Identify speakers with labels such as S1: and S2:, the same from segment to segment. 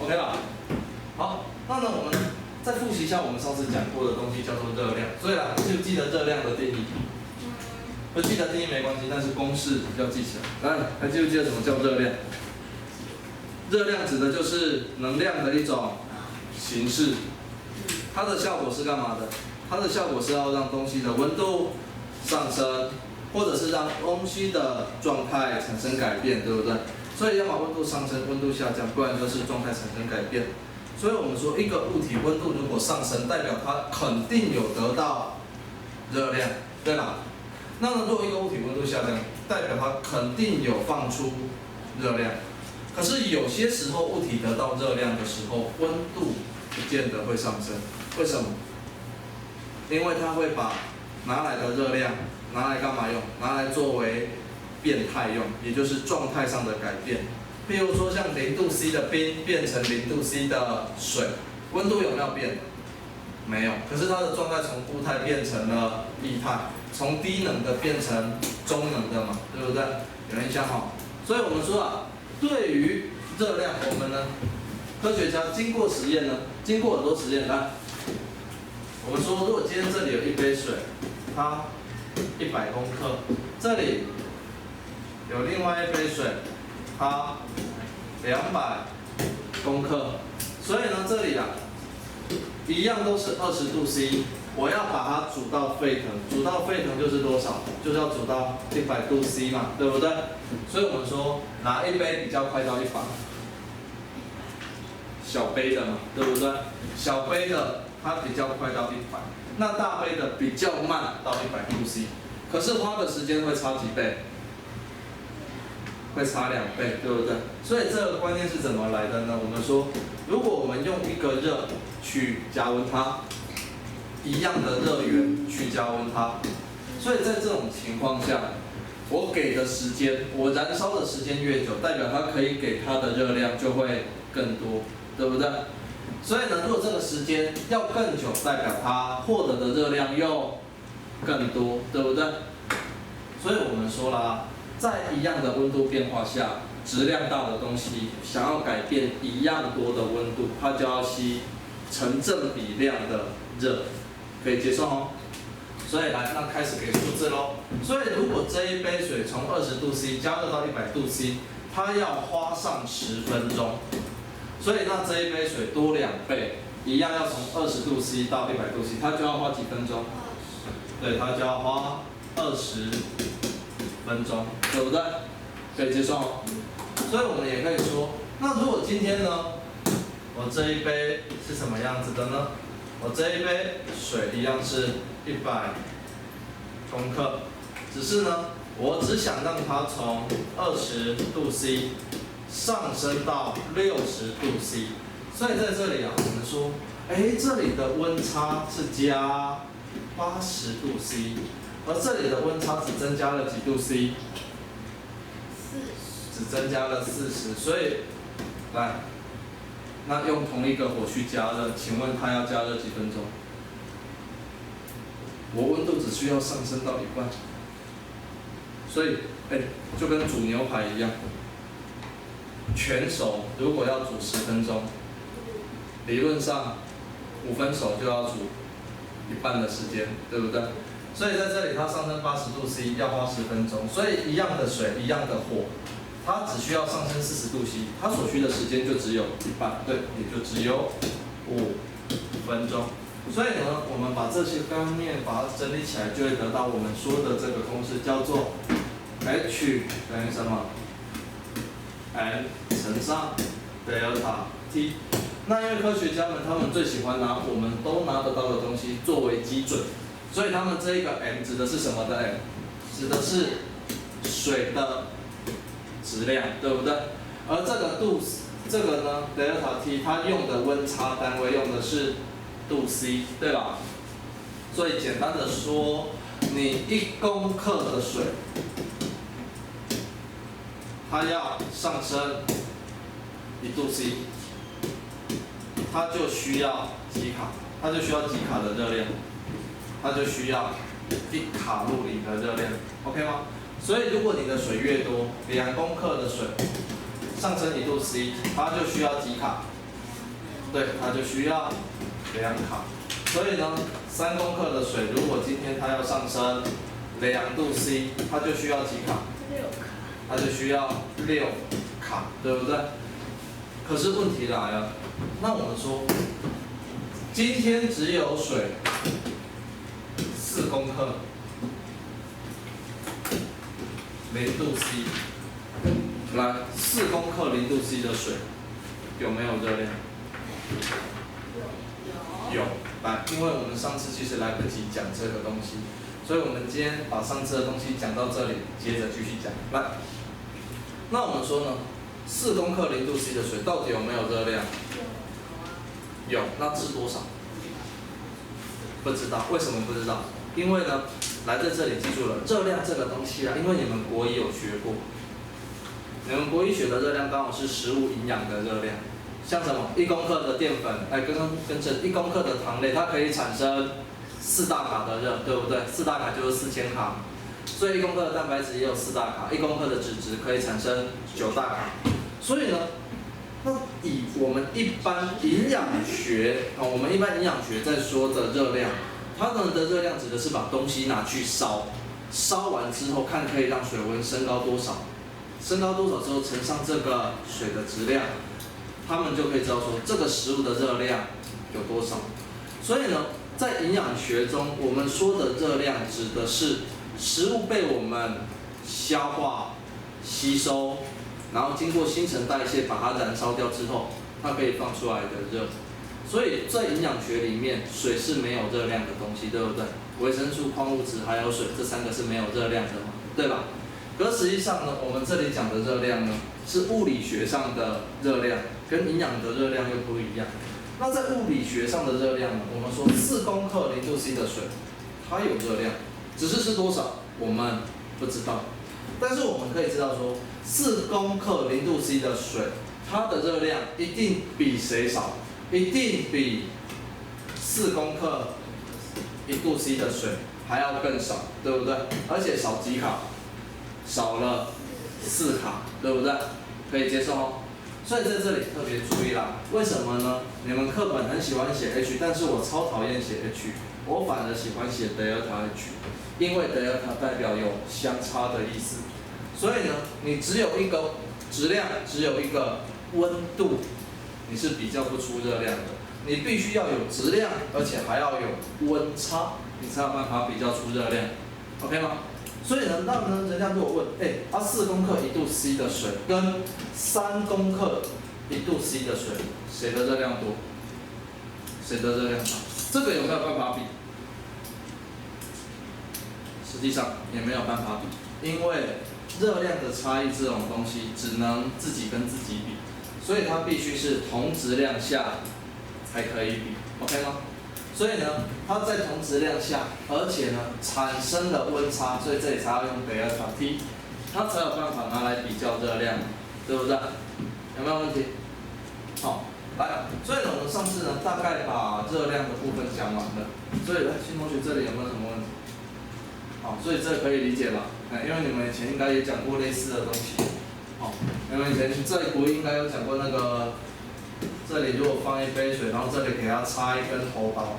S1: OK 吧？好，那呢我们再复习一下我们上次讲过的东西，叫做热量。所以啦，记不记得热量的定义？不记得定义没关系，但是公式要记起来。来，还记不记得什么叫热量？热量指的就是能量的一种形式，它的效果是干嘛的？它的效果是要让东西的温度上升，或者是让东西的状态产生改变，对不对？所以要么温度上升，温度下降，不然就是状态产生改变。所以我们说一个物体温度如果上升，代表它肯定有得到热量，对吧？那么如果一个物体温度下降，代表它肯定有放出热量。可是有些时候物体得到热量的时候，温度不见得会上升，为什么？因为它会把拿来的热量拿来干嘛用？拿来作为变态用，也就是状态上的改变。譬如说像0°C 的冰变成0°C 的水，温度有没有变？没有。可是它的状态从固态变成了液态，从低能的变成中能的嘛，对不对？有印象哈？所以我们说啊，对于热量，我们呢，科学家经过实验呢，经过很多实验，来，我们说如果今天这里有一杯水，它100公克，这里有另外一杯水，它200公克，所以呢这里啊，一样都是20°C， 我要把它煮到沸腾，煮到沸腾就是多少？就是要煮到100°C 嘛，对不对？所以我们说哪一杯比较快到100？小杯的嘛，对不对？小杯的它比较快到100，那大杯的比较慢到100°C， 可是花的时间会差几倍？会差2倍，对不对？所以这个观念是怎么来的呢？我们说，如果我们用一个热去加温它，一样的热源去加温它，所以在这种情况下，我给的时间，我燃烧的时间越久，代表它可以给它的热量就会更多，对不对？所以呢，如果这个时间要更久，代表它获得的热量又更多，对不对？所以我们说啦，在一样的温度变化下，质量大的东西想要改变一样多的温度，它就要吸成正比量的热，可以接受哦。所以来，那开始给数字咯。所以如果这一杯水从20°C 加热到100°C， 它要花上10分钟。所以那这一杯水多2倍，一样要从20°C 到100°C， 它就要花几分钟？对，它就要花20分钟，对不对？可以接受哦。所以我们也可以说，那如果今天呢，我这一杯是什么样子的呢？我这一杯水一样是100公克，只是呢，我只想让它从20°C 上升到60°C， 所以在这里啊，我们说，这里的温差是加80°C， 而这里的温差只增加了几度 C？ 只增加了40，所以来，那用同一个火去加热，请问它要加热几分钟？我温度只需要上升到1半，所以就跟煮牛排一样，全熟如果要煮10分钟，理论上5分熟就要煮1半的时间，对不对？所以在这里它上升80°C 要花10分钟，所以一样的水，一样的火，它只需要上升40°C， 它所需的时间就只有1半，对，也就只有5分钟。所以呢，我们把这些概念把它整理起来，就会得到我们说的这个公式，叫做 H 等于什么 ？M 乘上 delta T。那因为科学家们他们最喜欢拿我们都拿得到的东西作为基准，所以他们这一个 M 指的是什么的 M？ 指的是水的质量，对不对？而这个度，这个呢 delta T 它用的温差单位用的是度 C， 对吧？所以简单的说，你1公克的水，它要上升1°C， 它就需要几卡？它就需要几卡的热量？它就需要1卡路里的热量 ，OK 吗？所以如果你的水越多，2公克的水上升1°C， 它就需要几卡对，它就需要2卡。所以呢，3公克的水，如果今天它要上升2度 C， 它就需要几卡？6卡。它就需要6卡，对不对？可是问题来了，那我们说，今天只有水4公克，0度 C， 来4公克0度 C 的水有没有热量？有。来，因为我们上次其实来不及讲这个东西，所以我们今天把上次的东西讲到这里，接着继续讲。来，那我们说呢，4公克0度 C 的水到底有没有热量？有。那是多少？不知道。为什么不知道？因为呢，来在这里记住了，热量这个东西啊，因为你们国一有学过，你们国一学的热量刚好是食物营养的热量。像什么1公克的淀粉，跟着1公克的糖类，它可以产生4大卡的热，对不对？4大卡就是4000卡，所以1公克的蛋白质也有4大卡，1公克的脂质可以产生9大卡。所以呢，那以我们一般营养学我们一般营养学在说的热量，它们的热量指的是把东西拿去烧，烧完之后看可以让水温升高多少，升高多少之后乘上这个水的质量。他们就可以知道说这个食物的热量有多少。所以呢，在营养学中，我们说的热量指的是食物被我们消化、吸收，然后经过新陈代谢把它燃烧掉之后，它可以放出来的热。所以在营养学里面，水是没有热量的东西，对不对？维生素、矿物质还有水，这3个是没有热量的嘛，对吧？可实际上呢，我们这里讲的热量呢，是物理学上的热量，跟营养的热量又不一样。那在物理学上的热量呢，我们说4公克0度 C 的水，它有热量，只是多少我们不知道。但是我们可以知道说，4公克0度 C 的水，它的热量一定比谁少？一定比4公克1度 C 的水还要更少，对不对？而且少几卡？少了4卡，对不对？可以接受哦。所以在这里特别注意啦，为什么呢？你们课本很喜欢写 H， 但是我超讨厌写 H， 我反而喜欢写 delta H， 因为 delta 代表有相差的意思。所以呢，你只有一个质量，只有一个温度，你是比较不出热量的。你必须要有质量，而且还要有温差，你才有办法比较出热量 ，OK 吗？所以呢，那呢，人家如果问，4公克1度 C 的水跟3公克1度 C 的水，谁的热量多？谁的热量少？这个有没有办法比？实际上也没有办法比，因为热量的差异这种东西只能自己跟自己比，所以它必须是同质量下才可以比 ，OK 吗？所以呢，它在同质量下，而且呢产生了温差，所以这里才要用delta T， 它才有办法拿来比较热量，对不对？有没有问题？好，来，所以呢，我们上次呢大概把热量的部分讲完了，所以新同学这里有没有什么问题？好，所以这可以理解吧？因为你们以前应该也讲过类似的东西，好，你们以前在国应该有讲过那个。这里如果放一杯水，然后这里给它插一根头刀，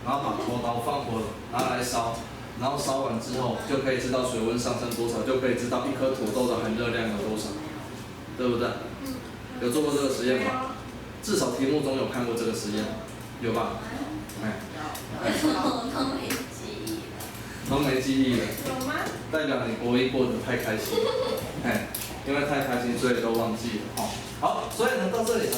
S1: 然后把头刀放火拿来烧，然后烧完之后就可以知道水温上升多少，就可以知道一颗土豆的含热量有多少，对不对？有做过这个实验吗？至少题目中有看过这个实验，有吧？
S2: 我都没记忆了。
S1: 都没记忆了。
S2: 有吗？
S1: 代表你国一过得太开心了，因为太开心所以都忘记了。好，所以呢到这里呢。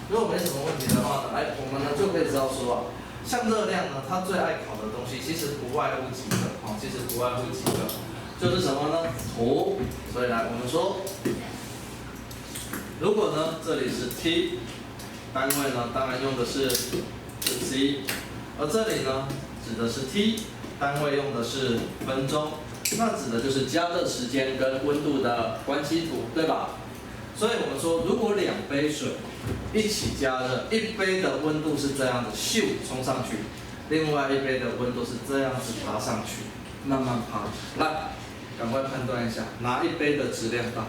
S1: 如果没什么问题的话呢，我们呢就可以知道说啊，像热量呢，它最爱考的东西其实不外乎几个，其实不外乎几个，就是什么呢？土。所以来我们说，如果呢这里是 T， 单位呢当然用的是 C， 而这里呢指的是 T， 单位用的是分钟，那指的就是加热时间跟温度的关系图，对吧？所以我们说，如果2杯水一起加热，一杯的温度是这样子咻冲上去，另外一杯的温度是这样子爬上去，慢慢爬。来，赶快判断一下，哪一杯的质量大？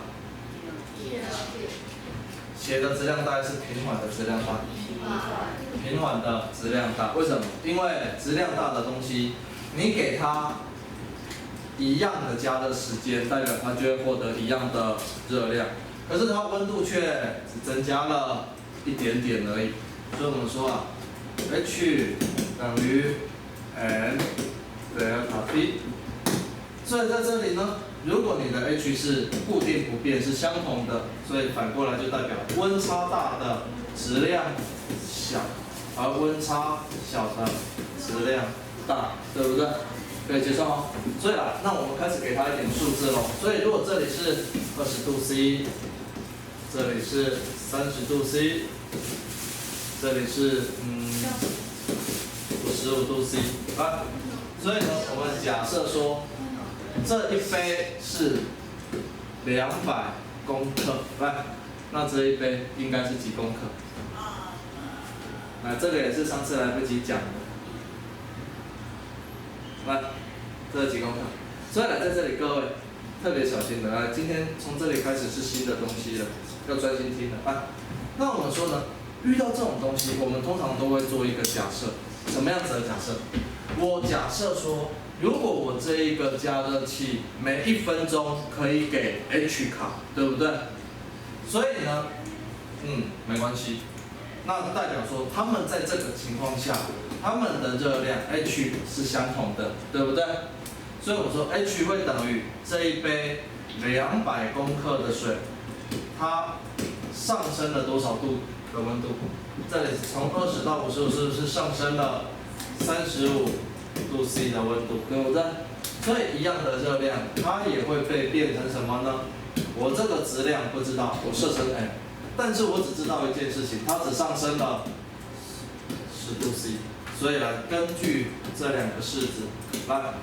S1: 写的质量大概是平缓的质量大，平缓的质量大。为什么？因为质量大的东西，你给它一样的加热时间，代表它就会获得一样的热量。可是它温度却只增加了一点点而已。所以我们说啊 ，H 等于 m delta T。所以在这里呢，如果你的 H 是固定不变，是相同的，所以反过来就代表温差大的质量小，而温差小的质量大，对不对？可以接受吗？所以啦，那我们开始给它一点数字喽。所以如果这里是20度C， 这里是30度C， 这里是55度C， 来，所以呢，我们假设说这一杯是200公克，来，那这一杯应该是几公克？来，这个也是上次来不及讲的。来，这是几公克？所以来在这里各位特别小心的，来，今天从这里开始是新的东西了，要专心听的。来，那我们说呢，遇到这种东西，我们通常都会做一个假设，什么样子的假设？我假设说，如果我这一个加热器每1分钟可以给 H 卡，对不对？所以呢，没关系。那代表说，他们在这个情况下，他们的热量 H 是相同的，对不对？所以我说 H 会等于这一杯200公克的水，它上升了多少度的温度？这里从20到55是不是上升了35度 C 的温度，对不对？所以一样的热量，它也会被变成什么呢？我这个质量不知道，我设成 m， 但是我只知道一件事情，它只上升了10度 C。所以来根据这2个式子，来，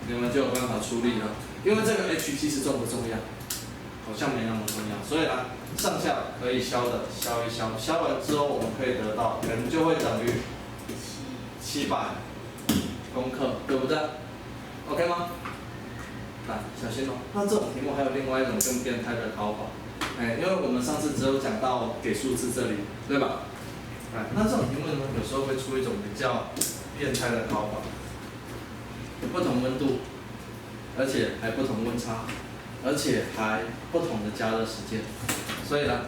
S1: 你们就有办法处理了。因为这个 H 其实重不重要？好像没那么重要。所以来上下可以消的消一消，消完之后我们可以得到 m 就会等于700公克，对不对 ？OK 吗？来，小心哦。那这种题目还有另外一种更变态的考法，因为我们上次只有讲到给数字这里，对吧？那这种题目呢，有时候会出一种比较变态的考法，不同温度，而且还不同温差，而且还不同的加热时间。所以呢，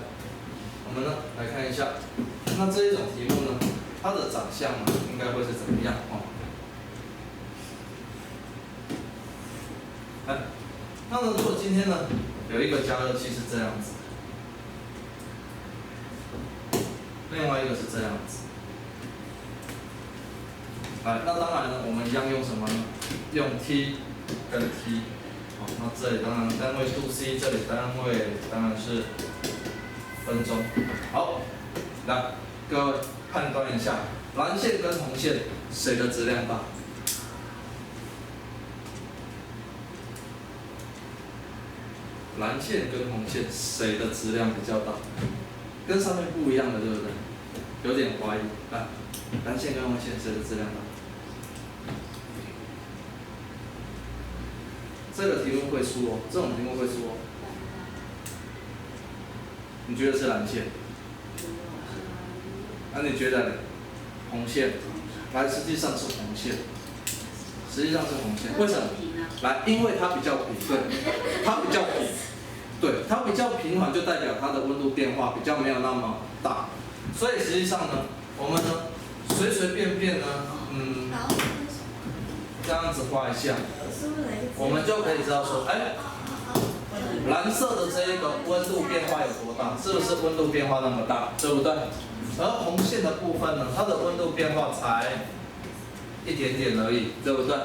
S1: 我们呢来看一下，那这一种题目呢，它的长相呢应该会是怎么样哦？那么如果今天呢有一个加热器是这样子，另外一个是这样子，来，那当然呢，我们一样用什么呢？用 T 跟 T， 好，那这里当然单位度 C， 这里单位当然是分钟。好，来，各位判断一下，蓝线跟红线谁的质量大？蓝线跟红线谁的质量比较大？跟上面不一样的，对不对？有点怀疑。来，蓝线跟红线谁的质量大？这个题目会出哦，这种题目会出哦。你觉得是蓝线？那你觉得红线？来，实际上是红线。实际上是红线，为什么？来，因为它比较平，对，它比较平，对，它比较平缓，就代表它的温度变化比较没有那么大。所以实际上呢，我们呢随随便便呢，这样子画一下，我们就可以知道说，蓝色的这一个温度变化有多大？是不是温度变化那么大？对不对？而红线的部分呢，它的温度变化才一点点而已，对不对？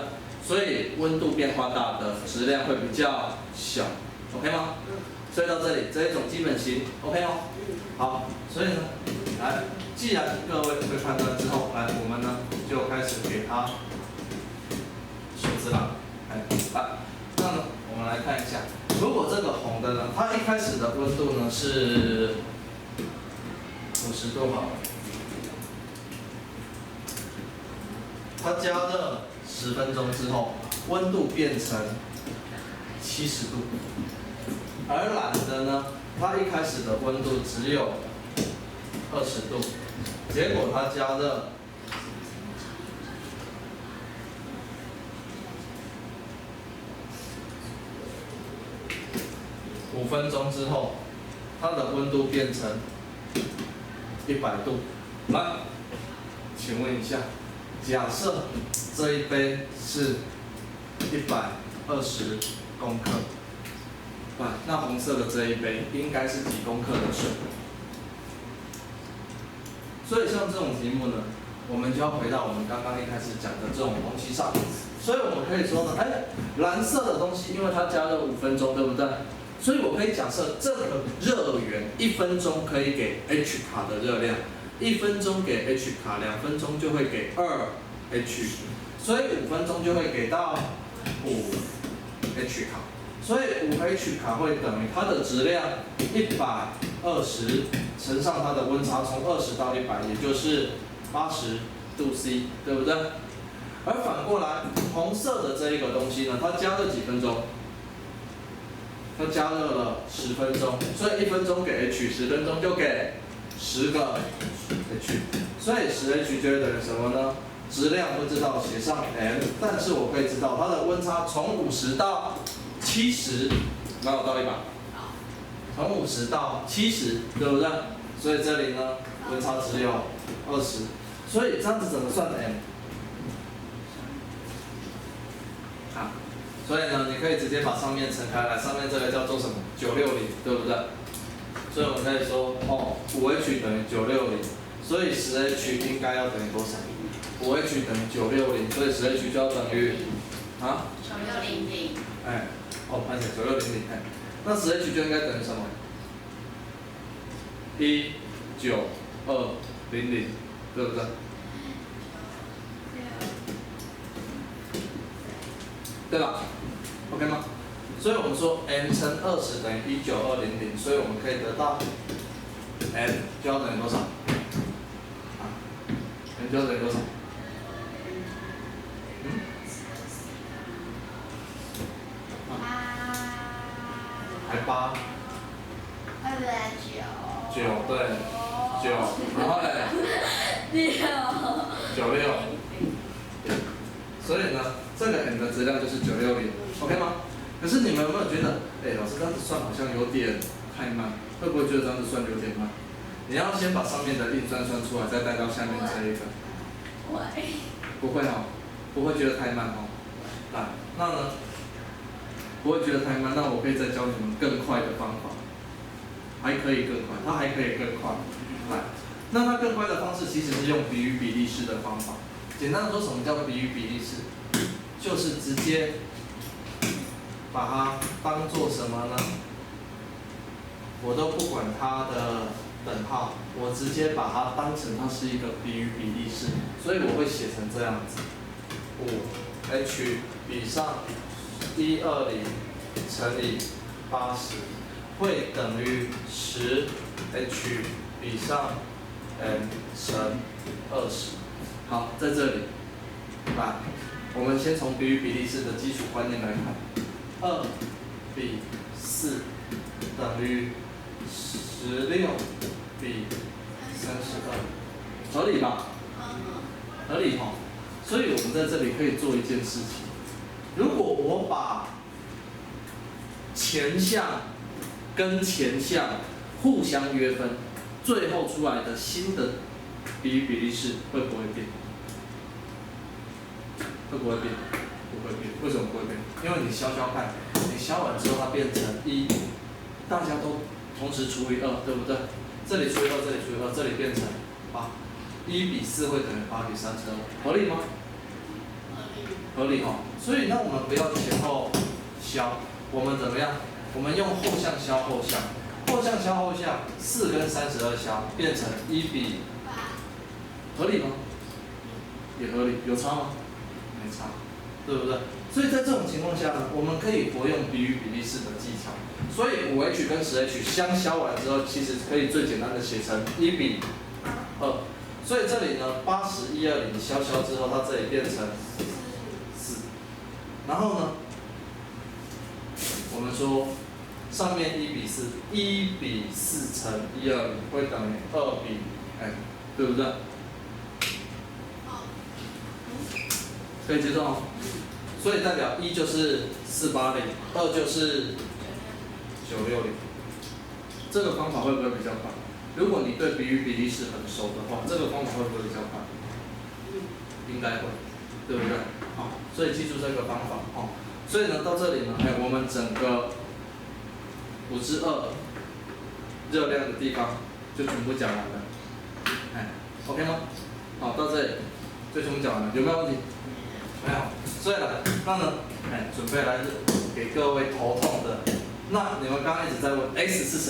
S1: 所以温度变化大的质量会比较小 ，OK 吗？所以到这里这一种基本型 ，OK 哦。好，所以呢，来，既然各位会判断之后，来，我们呢就开始给它数字了。来，那呢，我们来看一下，如果这个红的呢，它一开始的温度呢是50度好了，它加热10分钟之后，温度变成70度，而蓝的呢，它一开始的温度只有20度，结果它加热5分钟之后，它的温度变成100度。来，请问一下，假设这一杯是120公克，那红色的这一杯应该是几公克的水？所以像这种题目呢，我们就要回到我们刚刚一开始讲的这种东西上。所以我们可以说呢，蓝色的东西，因为它加热5分钟，对不对？所以我可以假设这个热源1分钟可以给 H 卡的热量，1分钟给 H 卡，2分钟就会给2H， 所以5分钟就会给到5H 卡。所以5H 卡会等于它的质量120乘上它的温差从20到100，也就是80度 C， 对不对？而反过来，红色的这一个东西呢，它加热几分钟？它加热了10分钟，所以1分钟给 H， 10分钟就给10个 H， 所以10H 就会等于什么呢？质量不知道写上 M， 但是我可以知道它的温差从50到70，哪有道理吧？从50到70，对不对？所以这里呢，温差只有20，所以这样子怎么算 M？ 好，所以呢，你可以直接把上面乘开来，上面这个叫做什么？960，对不对？所以我们可以说，5H 等于960，所以10H 应该要等于多少？5H 等于960，所以10H 就要等于
S2: 9600。
S1: 拍起来9600，那10H 就应该等于什么？19200，对不对？对吧 ？OK 吗？所以我们说 m 乘20等于19200，所以我们可以得到 m 就要等于多少？m 就要等于多少？还8？9，对，9，然后嘞？96。所以呢，这个 m 的质量就是960，OK 吗？可是你们有没有觉得，老师这样子算好像有点太慢，会不会觉得这样子算有点慢？你要先把上面的印算出来，再带到下面这一个。不会不会觉得太慢来，那呢？不会觉得太慢，那我可以再教你们更快的方法，还可以更快，它还可以更快。来，那它更快的方式其实是用比与比例式的方法。简单的说，什么叫比与比例式？就是直接把它当做什么呢？我都不管它的等号，我直接把它当成它是一个比与比例式，所以我会写成这样子：5H 比上120乘以80会等于10H 比上 m 乘20。好，在这里，来，我们先从比与比例式的基础观念来看，2比4等于16比32，合理吧？合理哈。所以我们在这里可以做一件事情，如果我把前项跟前项互相约分，最后出来的新的比与比例式会不会变？会不会变？不会变。为什么不会变？因为你消看，你消完之后它变成1，大家都同时除以2，对不对？这里除以2，这里除以2，这里变成8，1比4会等于8比32，合理吗？合理哦。所以那我们不要前后消，我们怎么样？我们用后项消后项，后项消后项，4跟32消，变成1比8，合理吗？也合理，有差吗？没差，对不对？所以在这种情况下呢，我们可以活用比与比例式的技巧。所以5H 跟10H 相消完之后，其实可以最简单的写成1比2。所以这里呢，80、120消之后，它这里变成4。然后呢，我们说上面1比4，1比4乘120会等于2比哎，对不对？可以接受哦。所以代表1就是480，2就是960。这个方法会不会比较快？如果你对比与比例式很熟的话，这个方法会不会比较快？应该会，对不对？好，所以记住这个方法哦。所以呢，到这里呢，哎，我们整个2/5热量的地方就全部讲完了，哎 ，OK 吗？好，到这里就全部讲完了，有没有问题？没有。所以呢，那呢，哎，准备来给各位头痛的。那你们刚刚一直在问 x 是什么？